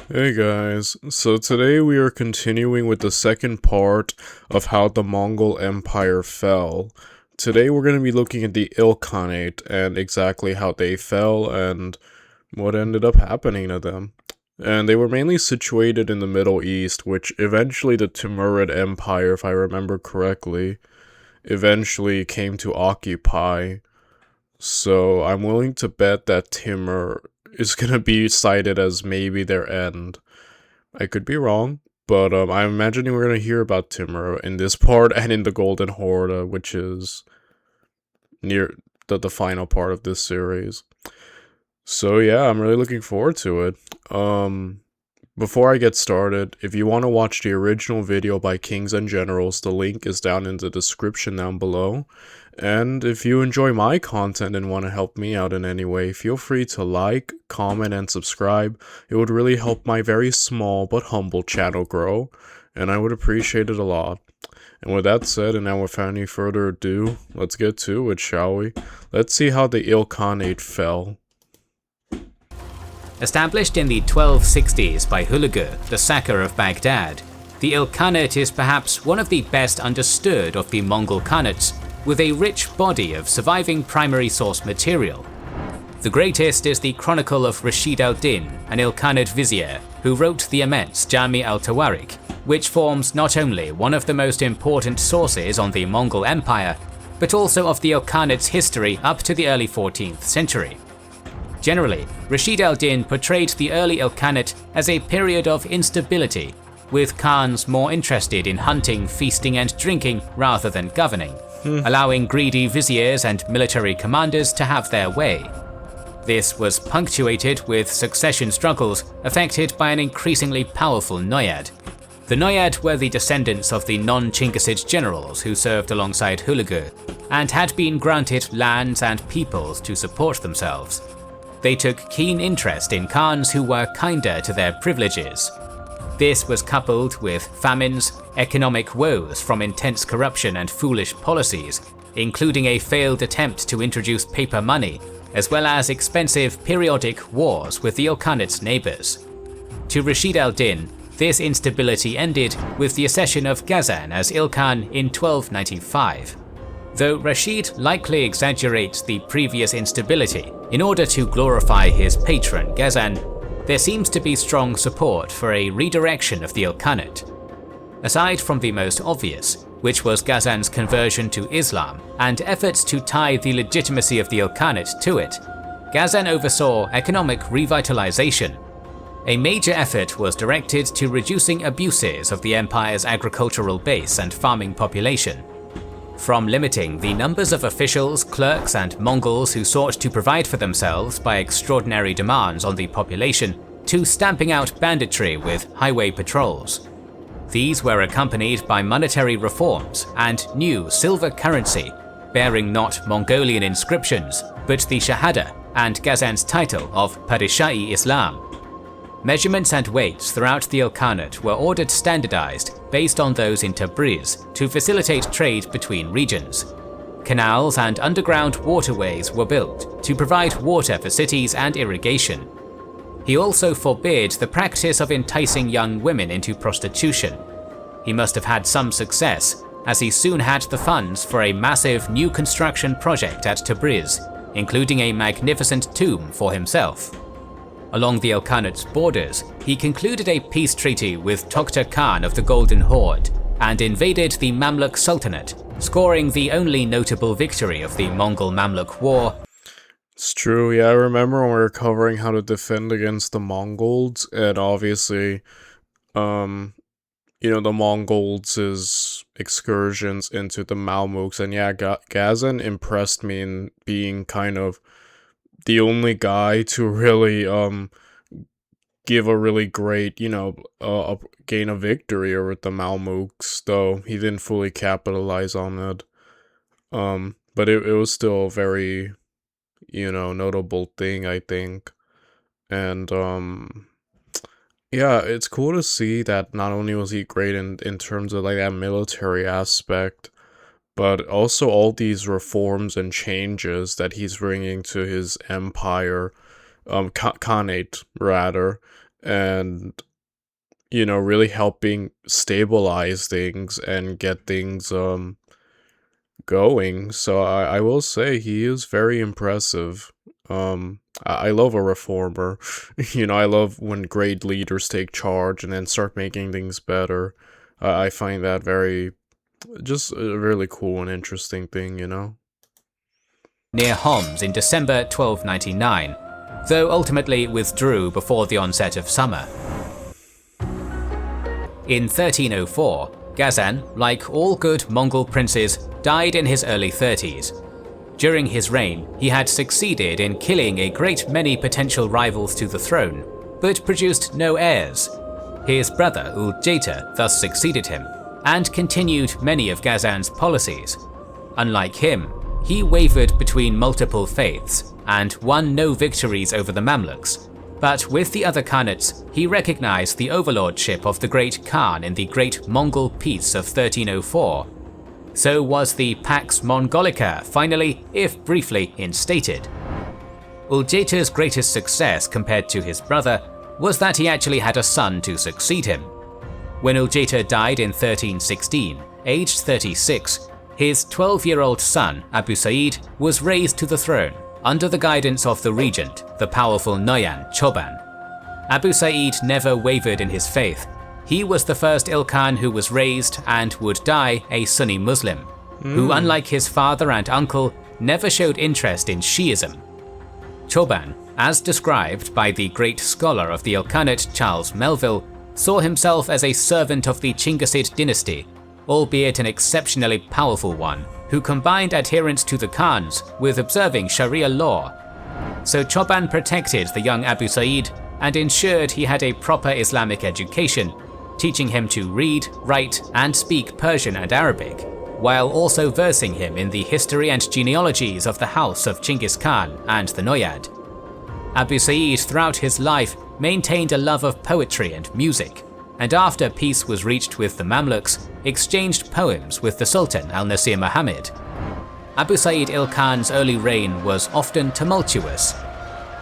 Hey guys, so today we are continuing with the second part of how the Mongol Empire fell. Today we're going to be looking at the Ilkhanate and exactly how they fell and what ended up happening to them. And they were mainly situated in the Middle East, which eventually the Timurid Empire, if I remember correctly, eventually came to occupy. So I'm willing to bet that Timur is going to be cited as maybe their end. I could be wrong, but I'm imagining we're going to hear about Timur in this part and in the Golden Horde, which is near the final part of this series. So yeah, I'm really looking forward to it. Before I get started, if you want to watch the original video by Kings and Generals, the link is down in the description down below. And if you enjoy my content and want to help me out in any way, feel free to like, comment, and subscribe. It would really help my very small but humble channel grow, and I would appreciate it a lot. And with that said, and now without any further ado, let's get to it, shall we? Let's see how the Ilkhanate fell. Established in the 1260s by Hulagu, the sacker of Baghdad, the Ilkhanate is perhaps one of the best understood of the Mongol Khanates, with a rich body of surviving primary source material. The greatest is the Chronicle of Rashid al-Din, an Ilkhanate vizier, who wrote the immense Jami al-Tawarik, which forms not only one of the most important sources on the Mongol Empire, but also of the Ilkhanate's history up to the early 14th century. Generally, Rashid al-Din portrayed the early Ilkhanate as a period of instability, with Khans more interested in hunting, feasting and drinking rather than governing, allowing greedy viziers and military commanders to have their way. This was punctuated with succession struggles affected by an increasingly powerful Noyad. The Noyad were the descendants of the non-Chinggisid generals who served alongside Hulagu, and had been granted lands and peoples to support themselves. They took keen interest in Khans who were kinder to their privileges. This was coupled with famines, economic woes from intense corruption and foolish policies, including a failed attempt to introduce paper money, as well as expensive periodic wars with the Ilkhanate's neighbors. To Rashid al-Din, this instability ended with the accession of Ghazan as Ilkhan in 1295. Though Rashid likely exaggerates the previous instability in order to glorify his patron Ghazan, there seems to be strong support for a redirection of the Ilkhanate. Aside from the most obvious, which was Ghazan's conversion to Islam and efforts to tie the legitimacy of the Ilkhanate to it, Ghazan oversaw economic revitalization. A major effort was directed to reducing abuses of the empire's agricultural base and farming population. From limiting the numbers of officials, clerks and Mongols who sought to provide for themselves by extraordinary demands on the population, to stamping out banditry with highway patrols. These were accompanied by monetary reforms and new silver currency, bearing not Mongolian inscriptions, but the Shahada and Ghazan's title of Padishah-i Islam. Measurements and weights throughout the Ilkhanate were ordered standardized based on those in Tabriz to facilitate trade between regions. Canals and underground waterways were built to provide water for cities and irrigation. He also forbade the practice of enticing young women into prostitution. He must have had some success, as he soon had the funds for a massive new construction project at Tabriz, including a magnificent tomb for himself. Along the Ilkhanate's borders, he concluded a peace treaty with Toghta Khan of the Golden Horde and invaded the Mamluk Sultanate, scoring the only notable victory of the Mongol-Mamluk War. It's true, yeah, I remember when we were covering how to defend against the Mongols, and obviously, the Mongols' excursions into the Mamluks, and yeah, Ghazan impressed me in being kind of the only guy to really give a really great, gain a victory over the Mamluks, though he didn't fully capitalize on it. But it was still a very, notable thing, I think. And yeah, it's cool to see that not only was he great in terms of like that military aspect, but also all these reforms and changes that he's bringing to his empire, Khanate rather, and, you know, really helping stabilize things and get things going. So I will say he is very impressive. I love a reformer. You know, I love when great leaders take charge and then start making things better. I find that very, just a really cool and interesting thing, you know? Near Homs in December 1299, though ultimately withdrew before the onset of summer. In 1304, Ghazan, like all good Mongol princes, died in his early 30s. During his reign, he had succeeded in killing a great many potential rivals to the throne, but produced no heirs. His brother Uljeta thus succeeded him, and continued many of Ghazan's policies. Unlike him, he wavered between multiple faiths, and won no victories over the Mamluks. But with the other Khanates, he recognized the overlordship of the Great Khan in the Great Mongol Peace of 1304. So was the Pax Mongolica finally, if briefly, instated. Uljeta's greatest success compared to his brother was that he actually had a son to succeed him. When Uljeta died in 1316, aged 36, his 12-year-old son, Abu Sa'id, was raised to the throne, under the guidance of the regent, the powerful Noyan Choban. Abu Sa'id never wavered in his faith. He was the first Ilkhan who was raised, and would die, a Sunni Muslim, who unlike his father and uncle, never showed interest in Shi'ism. Choban, as described by the great scholar of the Ilkhanate Charles Melville, saw himself as a servant of the Chinggisid dynasty, albeit an exceptionally powerful one, who combined adherence to the Khans with observing Sharia law. So Choban protected the young Abu Sa'id and ensured he had a proper Islamic education, teaching him to read, write, and speak Persian and Arabic, while also versing him in the history and genealogies of the house of Chinggis Khan and the Noyad. Abu Sa'id throughout his life maintained a love of poetry and music, and after peace was reached with the Mamluks, exchanged poems with the Sultan al-Nasir Muhammad. Abu Sa'id Ilkhan's early reign was often tumultuous.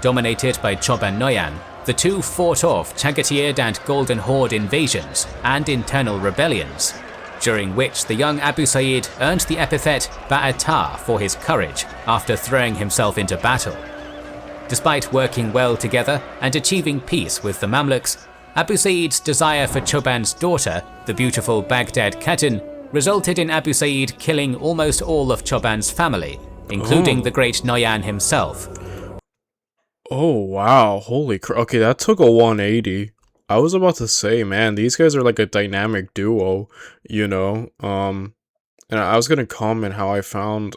Dominated by Choban Noyan, the two fought off Chagatai and Golden Horde invasions and internal rebellions, during which the young Abu Sa'id earned the epithet Ba'atar for his courage after throwing himself into battle. Despite working well together and achieving peace with the Mamluks, Abu Sa'id's desire for Choban's daughter, the beautiful Baghdad Khatun, resulted in Abu Sa'id killing almost all of Choban's family, including the great Noyan himself. Oh, wow. Holy crap. Okay, that took a 180. I was about to say, man, these guys are like a dynamic duo, you know? And I was gonna comment how I found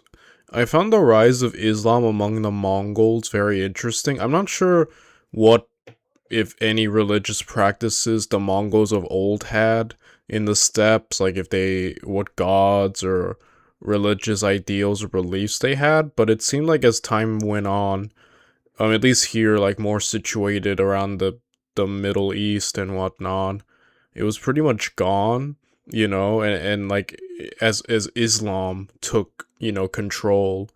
the rise of Islam among the Mongols very interesting. I'm not sure what, if any, religious practices the Mongols of old had in the steppes, like if they, what gods or religious ideals or beliefs they had, but it seemed like as time went on, at least here, like more situated around the Middle East and whatnot, it was pretty much gone, you know, and like as Islam took, you know, control,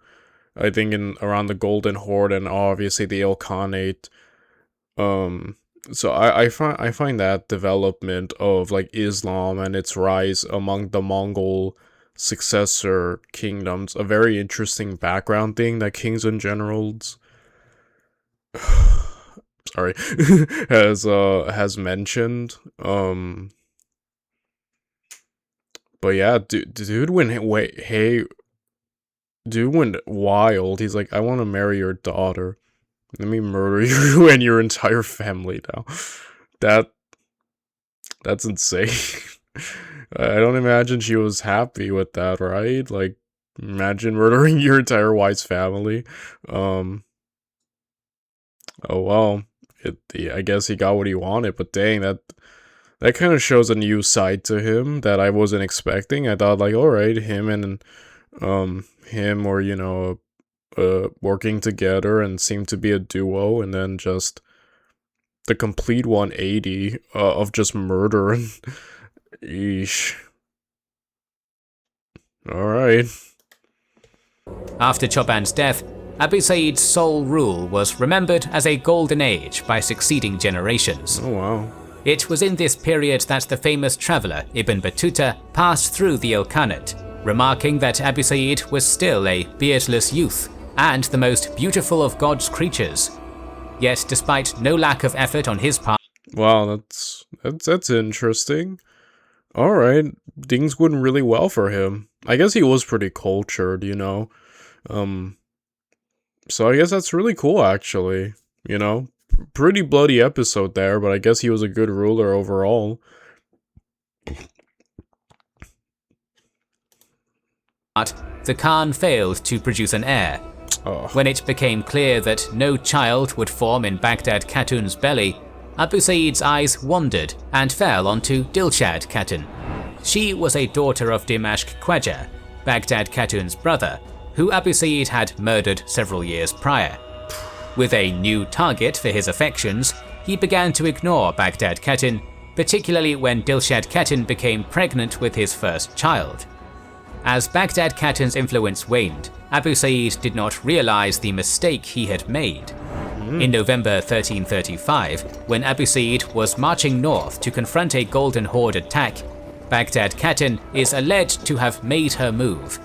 I think in around the Golden Horde and obviously the Ilkhanate. So I find that development of like Islam and its rise among the Mongol successor kingdoms a very interesting background thing that kings and generals sorry has mentioned. But yeah, dude went wild. He's like, I want to marry your daughter. Let me murder you and your entire family now. That's insane. I don't imagine she was happy with that, right? Like, imagine murdering your entire wife's family. Oh well. I guess he got what he wanted, but dang, that kind of shows a new side to him that I wasn't expecting. I thought like, all right, him and him or you know, working together and seemed to be a duo, and then just the complete 180 of just murder. Eesh. All right. After Choban's death, Abu Sa'id's sole rule was remembered as a golden age by succeeding generations. Oh wow. It was in this period that the famous traveller Ibn Battuta passed through the Ilkhanate, remarking that Abu Sa'id was still a beardless youth and the most beautiful of God's creatures. Yet despite no lack of effort on his part, Wow, that's interesting. All right, things went really well for him. I guess he was pretty cultured, you know. Um, so I guess that's really cool, actually. You know, pretty bloody episode there, but I guess he was a good ruler overall. the Khan failed to produce an heir. Oh. When it became clear that no child would form in Baghdad Khatun's belly, Abu Sa'id's eyes wandered and fell onto Dilshad Khatun. She was a daughter of Dimashq Khwaja, Baghdad Khatun's brother, who Abu Sa'id had murdered several years prior. With a new target for his affections, he began to ignore Baghdad Khatun, particularly when Dilshad Khatun became pregnant with his first child. As Baghdad Khatun's influence waned, Abu Sa'id did not realize the mistake he had made. In November 1335, when Abu Sa'id was marching north to confront a Golden Horde attack, Baghdad Khatun is alleged to have made her move.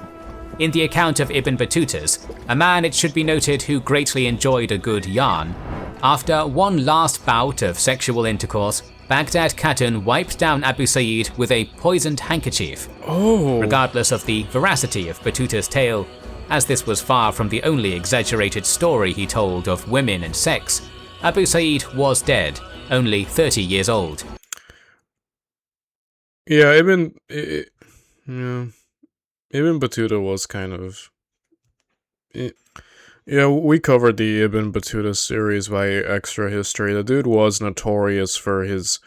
In the account of Ibn Battuta's, a man, it should be noted, who greatly enjoyed a good yarn, after one last bout of sexual intercourse, Baghdad Khatun wiped down Abu Sa'id with a poisoned handkerchief. Oh. Regardless of the veracity of Battuta's tale, as this was far from the only exaggerated story he told of women and sex, Abu Sa'id was dead, only 30 years old. Yeah, Ibn Battuta was kind of... Yeah, we covered the Ibn Battuta series by Extra History. The dude was notorious for his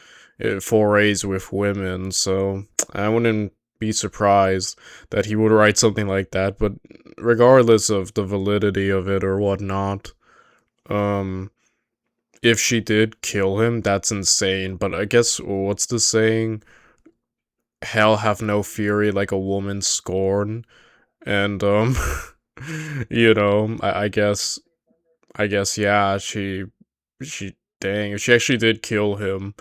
forays with women, so I wouldn't be surprised that he would write something like that, but regardless of the validity of it or whatnot, if she did kill him, that's insane, but I guess, what's the saying? Hell have no fury like a woman's scorn, and, you know, I guess, yeah, dang, if she actually did kill him,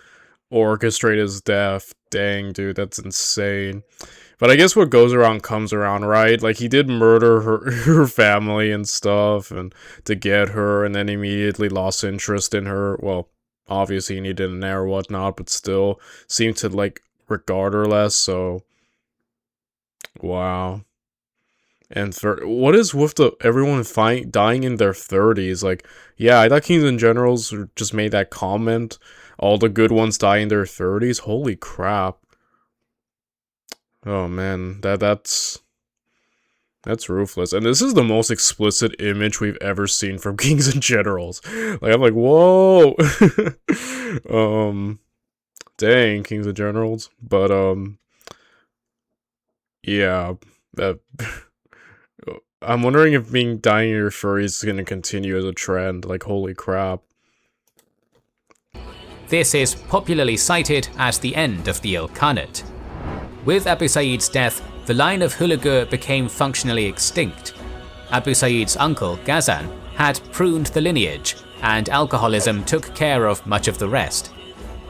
orchestrate his death, dang, dude, that's insane. But I guess what goes around comes around, right? Like, he did murder her family and stuff, and to get her, and then immediately lost interest in her. Well, obviously he needed an heir or whatnot, but still seemed to, like, regard her less, so... Wow. And what is with everyone dying in their 30s? Like, yeah, I thought Kings and Generals just made that comment. All the good ones die in their 30s? Holy crap. Oh man, that's ruthless. And this is the most explicit image we've ever seen from Kings and Generals. Like, I'm like, whoa. Dang, Kings and Generals. But, yeah, I'm wondering if being dying in your furries is going to continue as a trend. Like, holy crap. This is popularly cited as the end of the Ilkhanate. With Abu Sa'id's death, the line of Hulagu became functionally extinct. Abu Sa'id's uncle, Ghazan, had pruned the lineage, and alcoholism took care of much of the rest.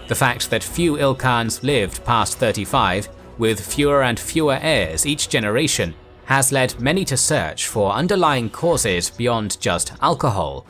The fact that few Ilkhans lived past 35, with fewer and fewer heirs each generation, has led many to search for underlying causes beyond just alcohol.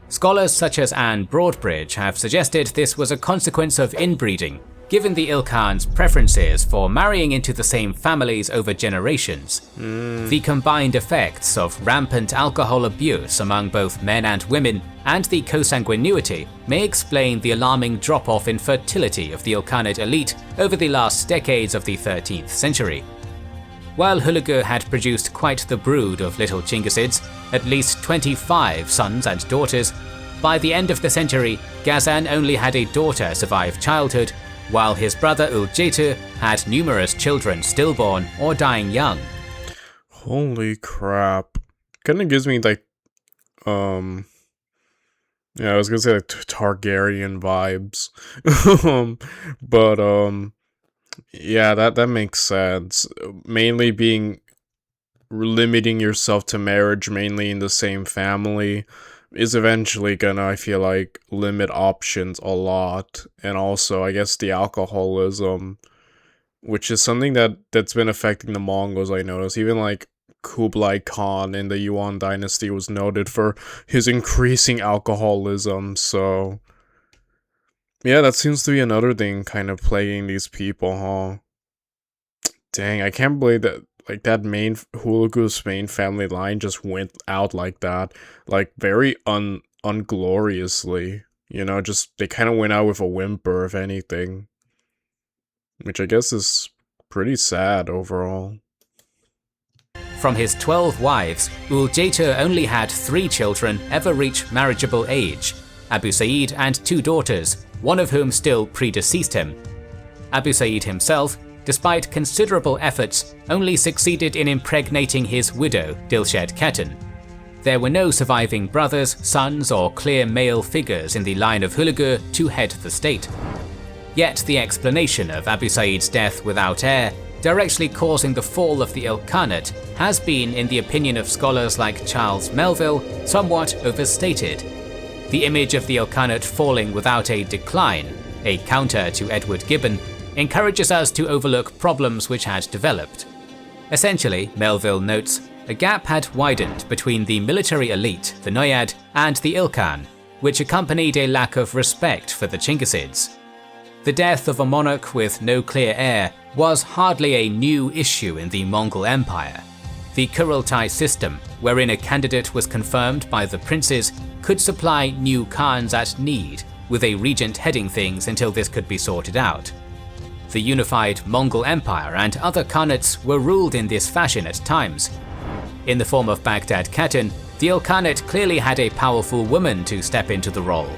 Scholars such as Anne Broadbridge have suggested this was a consequence of inbreeding, given the Ilkhan's preferences for marrying into the same families over generations. The combined effects of rampant alcohol abuse among both men and women and the consanguinity may explain the alarming drop-off in fertility of the Ilkhanate elite over the last decades of the 13th century. While Hulagu had produced quite the brood of little Chinggisids, at least 25 sons and daughters, by the end of the century, Ghazan only had a daughter survive childhood, while his brother Uljetu had numerous children stillborn or dying young. Holy crap. Kinda gives me, like, yeah, I was gonna say, like, Targaryen vibes. But, yeah, that makes sense. Mainly being limiting yourself to marriage mainly in the same family is eventually gonna, I feel like, limit options a lot. And also, I guess the alcoholism, which is something that's been affecting the Mongols, I noticed. Even like Kublai Khan in the Yuan dynasty was noted for his increasing alcoholism, so yeah, that seems to be another thing kind of plaguing these people, huh? Dang, I can't believe that, like, that main Hulagu's main family line just went out like that, like very ungloriously. You know, just they kind of went out with a whimper, if anything, which I guess is pretty sad overall. From his 12 wives, Ul-Jeta only had 3 children ever reach marriageable age: Abu Sa'id and 2 daughters, one of whom still predeceased him. Abu Sa'id himself, despite considerable efforts, only succeeded in impregnating his widow, Dilshet Khatun. There were no surviving brothers, sons, or clear male figures in the line of Hulagu to head the state. Yet the explanation of Abu Sa'id's death without heir, directly causing the fall of the Ilkhanate, has been, in the opinion of scholars like Charles Melville, somewhat overstated. The image of the Ilkhanate falling without a decline, a counter to Edward Gibbon, encourages us to overlook problems which had developed. Essentially, Melville notes, a gap had widened between the military elite, the Noyad, and the Ilkhan, which accompanied a lack of respect for the Chinggisids. The death of a monarch with no clear heir was hardly a new issue in the Mongol Empire. The Kurultai system, wherein a candidate was confirmed by the princes, could supply new khans at need, with a regent heading things until this could be sorted out. The unified Mongol Empire and other khanates were ruled in this fashion at times. In the form of Baghdad Khatun, the Ilkhanate clearly had a powerful woman to step into the role.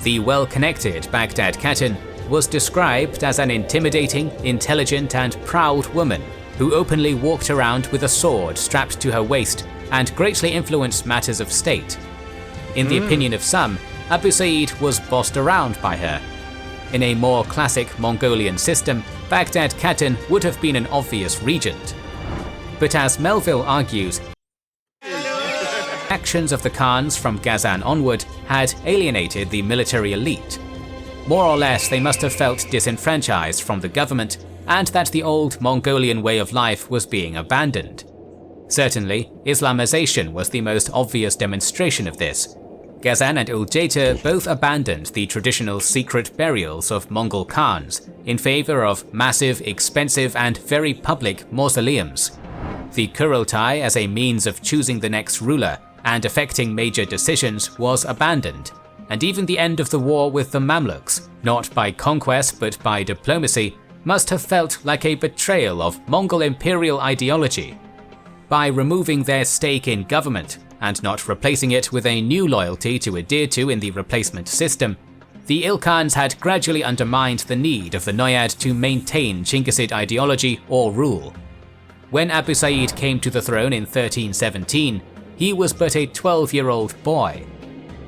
The well-connected Baghdad Khatun was described as an intimidating, intelligent, and proud woman who openly walked around with a sword strapped to her waist and greatly influenced matters of state. In the opinion of some, Abu Sa'id was bossed around by her. In a more classic Mongolian system, Baghdad Khatun would have been an obvious regent. But as Melville argues, actions of the Khans from Ghazan onward had alienated the military elite. More or less, they must have felt disenfranchised from the government, and that the old Mongolian way of life was being abandoned. Certainly, Islamization was the most obvious demonstration of this. Ghazan and Ul-Jeta both abandoned the traditional secret burials of Mongol Khans in favor of massive, expensive, and very public mausoleums. The Kurultai as a means of choosing the next ruler and affecting major decisions was abandoned, and even the end of the war with the Mamluks, not by conquest but by diplomacy, must have felt like a betrayal of Mongol imperial ideology. By removing their stake in government and not replacing it with a new loyalty to adhere to in the replacement system, the Ilkhans had gradually undermined the need of the Noyad to maintain Chinggisid ideology or rule. When Abu Sa'id came to the throne in 1317, he was but a 12-year-old boy.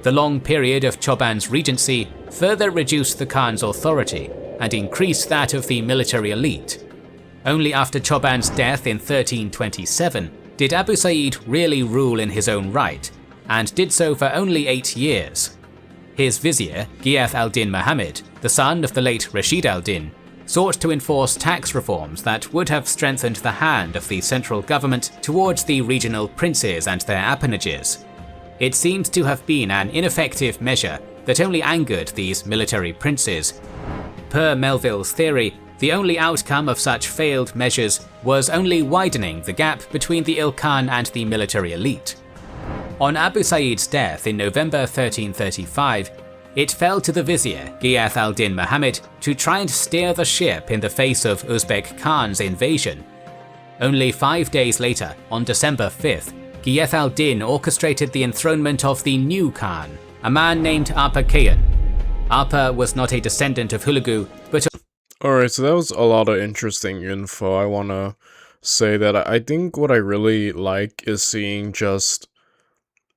The long period of Choban's regency further reduced the Khan's authority and increased that of the military elite. Only after Choban's death in 1327 did Abu Sa'id really rule in his own right, and did so for only 8 years. His vizier, Ghiyath al-Din Muhammad, the son of the late Rashid al-Din, sought to enforce tax reforms that would have strengthened the hand of the central government towards the regional princes and their appanages. It seems to have been an ineffective measure that only angered these military princes. Per Melville's theory, the only outcome of such failed measures was only widening the gap between the Ilkhan and the military elite. On Abu Sa'id's death in November 1335, it fell to the vizier, Ghiyath al-Din Muhammad, to try and steer the ship in the face of Uzbek Khan's invasion. Only 5 days later, on December 5th, Ghiyath al-Din orchestrated the enthronement of the new Khan, a man named Arpa Kayan. Arpa was not a descendant of Hulagu, but Alright, so that was a lot of interesting info. I want to say that I think what I really like is seeing just,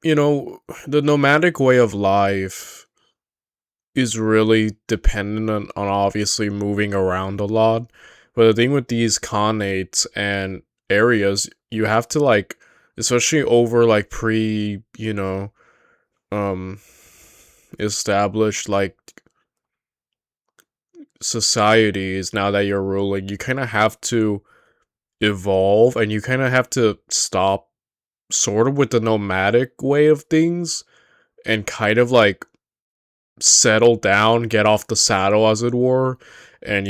you know, the nomadic way of life is really dependent on obviously moving around a lot. But the thing with these khanates and areas, you have to like, especially over like pre, um established like societies, now that you're ruling, you kind of have to evolve, and you kind of have to stop sort of with the nomadic way of things and kind of like settle down, get off the saddle as it were, and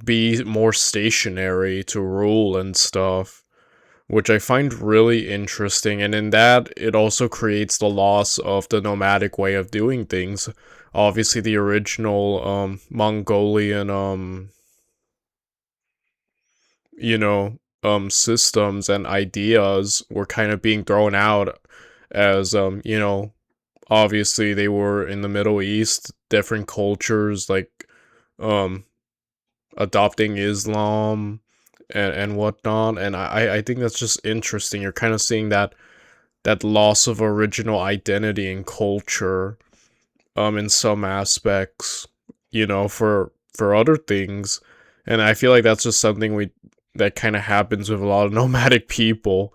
be more stationary to rule and stuff, which I find really interesting. And in that, it also creates the loss of the nomadic way of doing things. Obviously, the original Mongolian systems and ideas were kind of being thrown out as obviously they were in the Middle East, different cultures like um adopting Islam and whatnot. And I think that's just interesting. You're kind of seeing that loss of original identity and culture in some aspects, for other things. And I feel like that's just something that kind of happens with a lot of nomadic people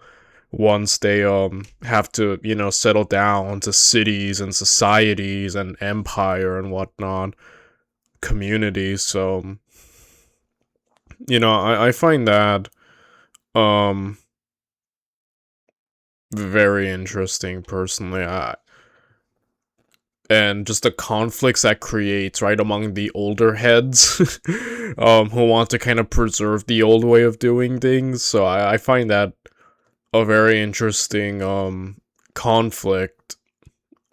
once they have to, settle down to cities and societies and empire and whatnot, communities. So, I find that um very interesting personally. And just the conflicts that creates, right, among the older heads who want to kind of preserve the old way of doing things. So I find that a very interesting conflict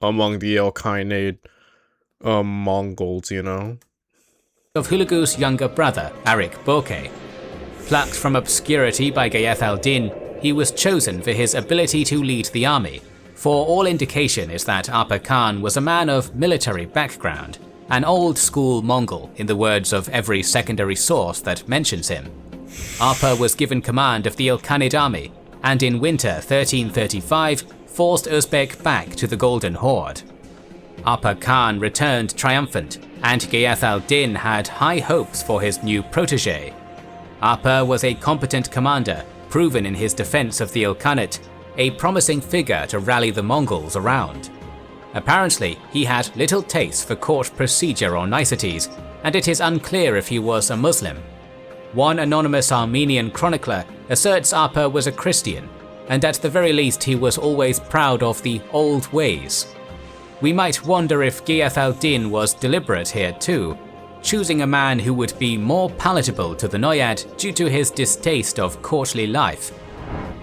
among the Ilkhanate Mongols, Of Hulagu's younger brother, Arik Boke. Plucked from obscurity by Gayeth al-Din, he was chosen for his ability to lead the army, for all indication is that Arpa Khan was a man of military background, an old-school Mongol in the words of every secondary source that mentions him. Arpa was given command of the Ilkhanate army, and in winter 1335 forced Uzbek back to the Golden Horde. Arpa Khan returned triumphant, and Gayeth al-Din had high hopes for his new protege. Arpa was a competent commander, proven in his defense of the Ilkhanate, a promising figure to rally the Mongols around. Apparently, he had little taste for court procedure or niceties, and it is unclear if he was a Muslim. One anonymous Armenian chronicler asserts Arpa was a Christian, and at the very least he was always proud of the old ways. We might wonder if Gayeth al-Din was deliberate here too, choosing a man who would be more palatable to the Noyad due to his distaste of courtly life.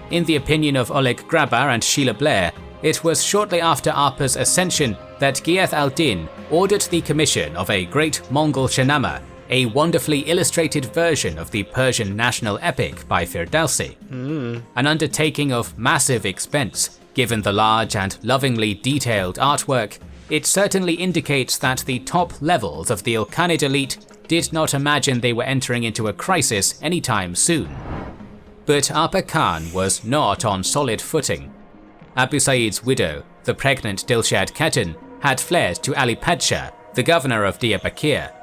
In the opinion of Oleg Grabar and Sheila Blair, it was shortly after Arpa's ascension that Gayeth al-Din ordered the commission of a great Mongol Shahnameh, a wonderfully illustrated version of the Persian national epic by Firdausi. An undertaking of massive expense, given the large and lovingly detailed artwork. It certainly indicates that the top levels of the Ilkhanate elite did not imagine they were entering into a crisis anytime soon. But Arpa Khan was not on solid footing. Abu Sa'id's widow, the pregnant Dilshad Khatun, had fled to Ali Padshah, the governor of Diyarbakir.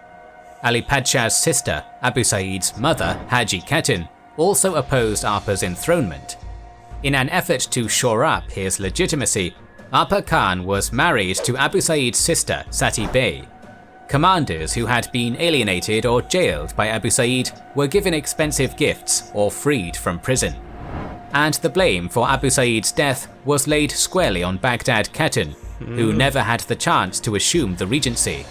Ali Padshah's sister, Abu Sa'id's mother, Haji Khatun, also opposed Arpa's enthronement. In an effort to shore up his legitimacy, Arpa Khan was married to Abu Sa'id's sister, Sati Bey. Commanders who had been alienated or jailed by Abu Sa'id were given expensive gifts or freed from prison. And the blame for Abu Sa'id's death was laid squarely on Baghdad Khatun, who never had the chance to assume the regency.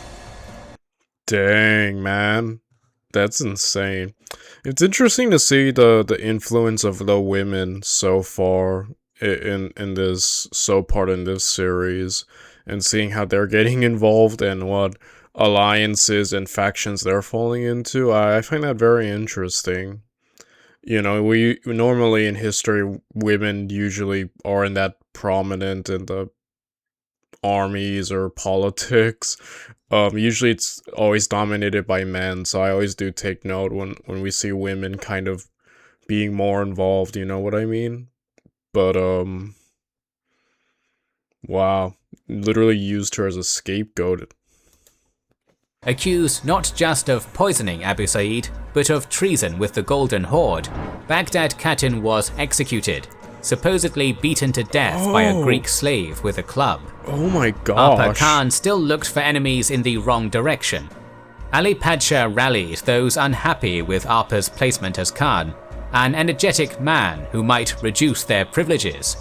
Dang, man. That's insane. It's interesting to see the influence of the women so far in this part in this series, and seeing how they're getting involved and what alliances and factions they're falling into. I find that very interesting. We normally in history, women usually aren't that prominent in the armies or politics. Usually it's always dominated by men, so I always do take note when we see women kind of being more involved, you know what I mean? But wow, literally used her as a scapegoat. Accused not just of poisoning Abu Sa'id, but of treason with the Golden Horde, Baghdad Khatun was executed, supposedly beaten to death by a Greek slave with a club. Oh my Arpa gosh. Khan still looked for enemies in the wrong direction. Ali Padshah rallied those unhappy with Arpa's placement as Khan, an energetic man who might reduce their privileges.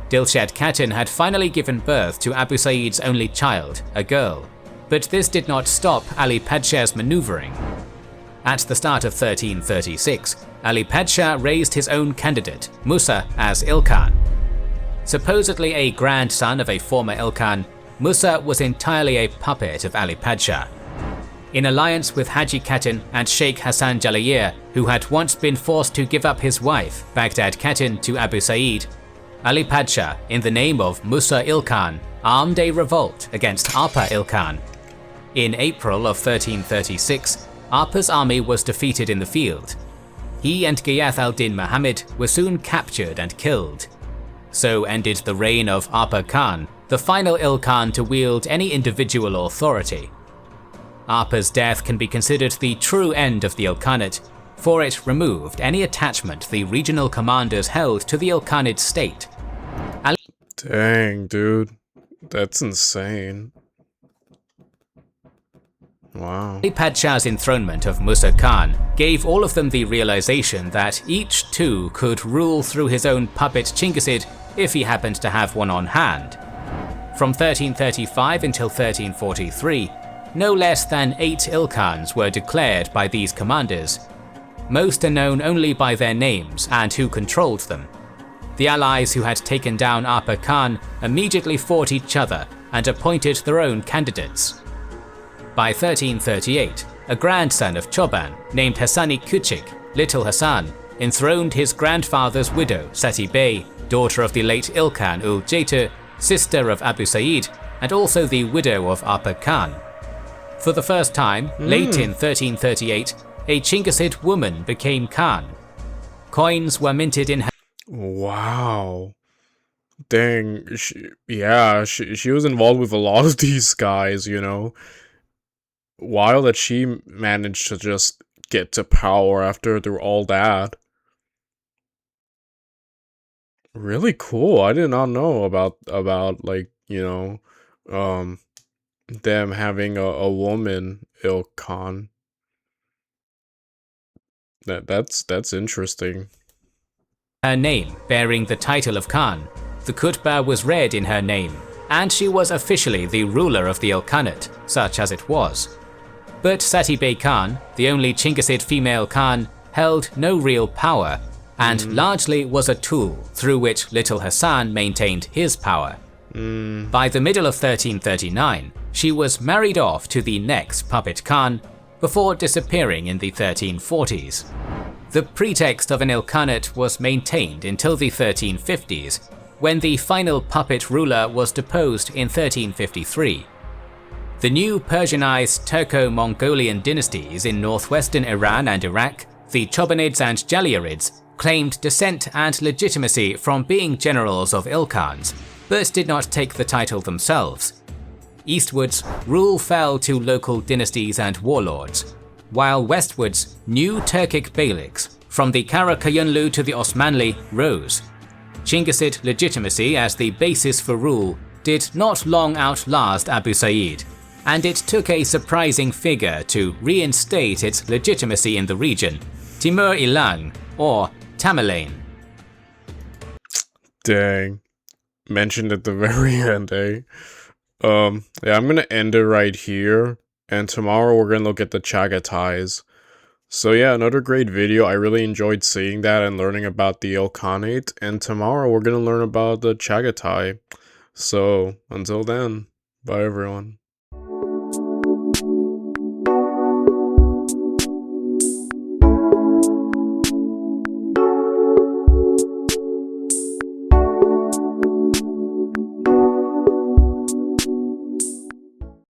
Dilshad Khatun had finally given birth to Abu Sa'id's only child, a girl, but this did not stop Ali Padshah's maneuvering. At the start of 1336, Ali Padshah raised his own candidate, Musa, as Ilkhan. Supposedly a grandson of a former Ilkhan, Musa was entirely a puppet of Ali Padshah. In alliance with Haji Khatun and Sheikh Hassan Jalayir, who had once been forced to give up his wife, Baghdad Khatun, to Abu Sa'id, Ali Padshah, in the name of Musa Ilkhan, armed a revolt against Arpa Ilkhan. In April of 1336, Arpa's army was defeated in the field. He and Ghiyath al-Din Muhammad were soon captured and killed. So ended the reign of Arpa Khan, the final Ilkhan to wield any individual authority. Arpa's death can be considered the true end of the Ilkhanate, for it removed any attachment the regional commanders held to the Ilkhanate state. Dang, dude. That's insane. Wow. Ali Padshah's enthronement of Musa Khan gave all of them the realization that each too could rule through his own puppet Chinggisid if he happened to have one on hand. From 1335 until 1343, no less than 8 Ilkhans were declared by these commanders. Most are known only by their names and who controlled them. The allies who had taken down Arpa Khan immediately fought each other and appointed their own candidates. By 1338, a grandson of Choban named Hassani Küçük, Little Hassan, enthroned his grandfather's widow Sati Bey, daughter of the late Ilkhan ul Jaytu, sister of Abu Sa'id, and also the widow of Arpa Khan. For the first time, late in 1338, a Chinggisid woman became Khan. Coins were minted in her. Wow. Dang. She was involved with a lot of these guys, you know. Wild that she managed to just get to power after through all that. Really cool. I did not know about like, you know, them having a woman Ilkhan. That's interesting. Her name bearing the title of Khan. The khutbah was read in her name, and she was officially the ruler of the Ilkhanate, such as it was. But Sati Bey Khan, the only Chinggisid female Khan, held no real power, and largely was a tool through which Little Hassan maintained his power. By the middle of 1339, she was married off to the next puppet Khan, before disappearing in the 1340s. The pretext of an Ilkhanate was maintained until the 1350s, when the final puppet ruler was deposed in 1353. The new Persianized Turco-Mongolian dynasties in northwestern Iran and Iraq, the Chobanids and Jalayirids, claimed descent and legitimacy from being generals of Ilkhans, but did not take the title themselves. Eastwards, rule fell to local dynasties and warlords, while westwards, new Turkic beyliks, from the Karakayunlu to the Osmanli, rose. Chinggisid legitimacy as the basis for rule did not long outlast Abu Sa'id, and it took a surprising figure to reinstate its legitimacy in the region, Timur Ilang, or Tamerlane. Dang. Mentioned at the very end, eh? Yeah, I'm gonna end it right here, and tomorrow we're gonna look at the Chagatais. So yeah, another great video. I really enjoyed seeing that and learning about the Ilkhanate, and tomorrow we're gonna learn about the Chagatai. So, until then, bye everyone.